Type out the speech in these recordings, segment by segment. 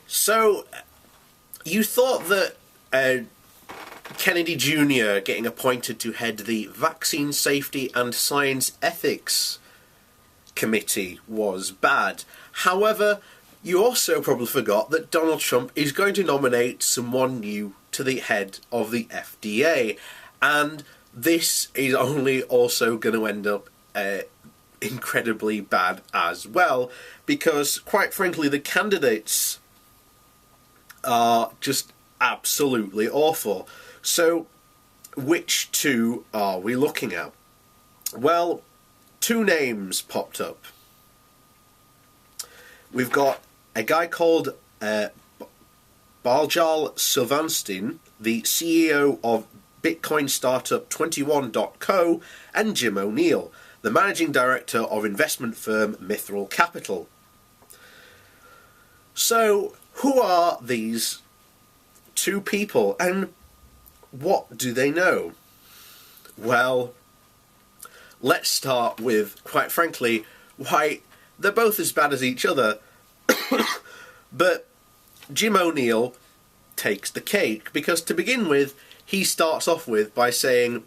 So, you thought that Kennedy Jr. getting appointed to head the Vaccine Safety and Science Ethics Committee was bad. However, you also probably forgot that Donald Trump is going to nominate someone new to the head of the FDA. And this is only also going to end up incredibly bad as well, because, quite frankly, the candidates are just absolutely awful. So, which two are we looking at? Well, two names popped up. We've got a guy called Baljal Sylvanstein, the CEO of Bitcoin startup 21.co, and Jim O'Neill, the managing director of investment firm Mithril Capital. So, who are these two people, and what do they know? Well, let's start with, quite frankly, why they're both as bad as each other. But Jim O'Neill takes the cake, because to begin with, he starts off with by saying,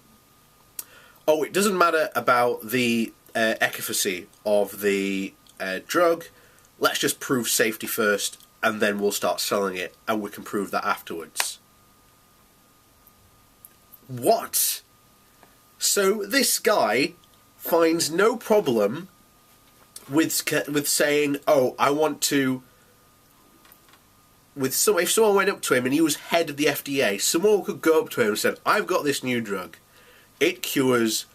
oh, it doesn't matter about the efficacy of the drug, let's just prove safety first, and then we'll start selling it, and we can prove that afterwards. What? So this guy finds no problem with saying, oh, I want to... if someone went up to him and he was head of the FDA, someone could go up to him and said, I've got this new drug. It cures,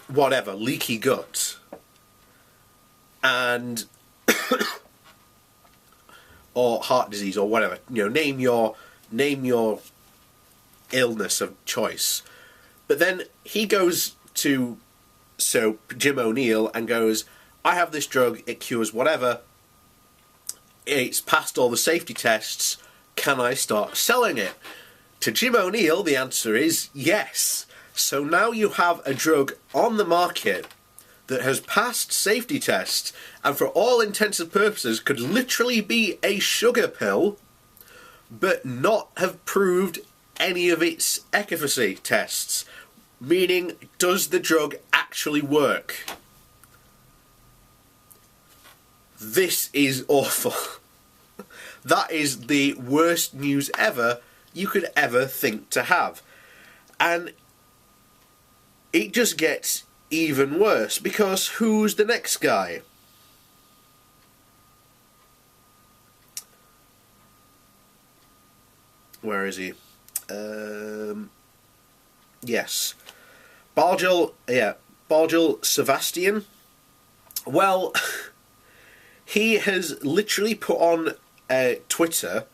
whatever, leaky gut. And... or heart disease, or whatever. You know, name your illness of choice. But then he goes to Jim O'Neill and goes, I have this drug, it cures whatever, it's passed all the safety tests, can I start selling it? To Jim O'Neill, the answer is yes. So now you have a drug on the market that has passed safety tests, and for all intents and purposes could literally be a sugar pill, but not have proved any of its efficacy tests. Meaning, does the drug actually work? This is awful. That is the worst news ever you could ever think to have. And it just gets even worse, because who's the next guy? Where is he? Yes. Baljal Sebastian. Well, he has literally put on Twitter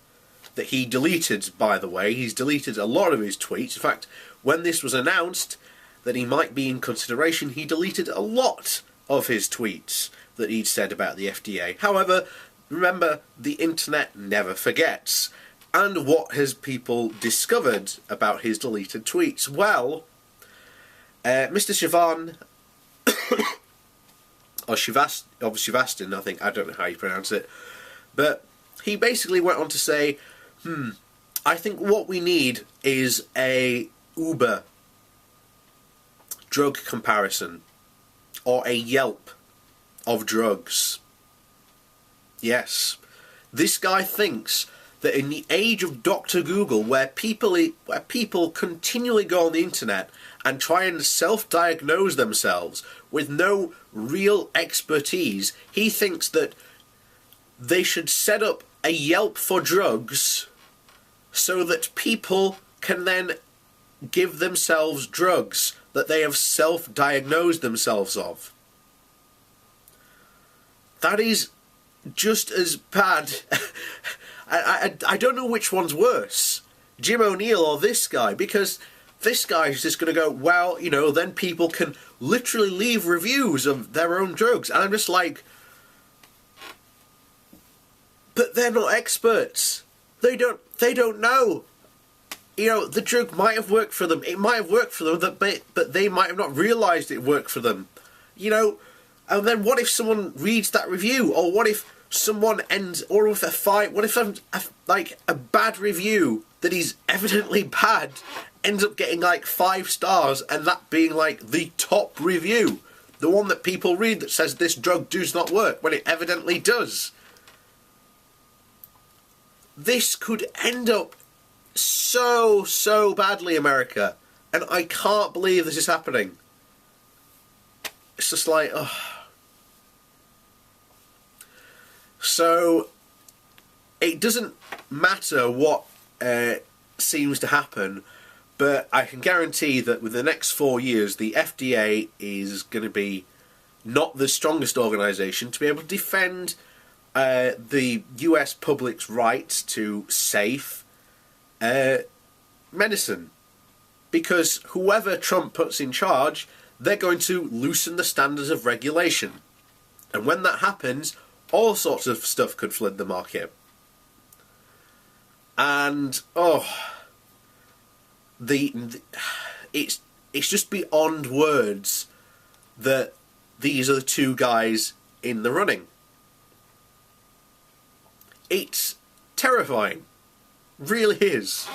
that he deleted, by the way. He's deleted a lot of his tweets. In fact, when this was announced that he might be in consideration, he deleted a lot of his tweets that he'd said about the FDA. However, remember, the internet never forgets. And what has people discovered about his deleted tweets? Well, Mr. Sivan, or Shivastin, I think, I don't know how you pronounce it, but he basically went on to say, I think what we need is a Uber drug comparison, or a Yelp of drugs. Yes, this guy thinks that in the age of Dr. Google, where people continually go on the internet and try and self-diagnose themselves with no real expertise, he thinks that they should set up a Yelp for drugs so that people can then give themselves drugs that they have self-diagnosed themselves of. That is just as bad. I don't know which one's worse, Jim O'Neill or this guy, because this guy is just going to go, well, you know, then people can literally leave reviews of their own drugs. And I'm just like, but they're not experts. They don't know. You know, the drug might have worked for them. It might have worked for them, but they might have not realised it worked for them. You know, and then what if someone reads that review? Or what if someone ends, or if what if like a bad review that is evidently bad ends up getting like 5 stars, and that being like the top review, the one that people read that says this drug does not work when it evidently does. This could end up so badly, America, and I can't believe this is happening. It's just like, oh. So, it doesn't matter what seems to happen, but I can guarantee that within the next 4 years, the FDA is going to be not the strongest organisation to be able to defend the US public's right to safe medicine. Because whoever Trump puts in charge, they're going to loosen the standards of regulation. And when that happens, all sorts of stuff could flood the market. And, it's just beyond words that these are the 2 guys in the running. It's terrifying. Really is.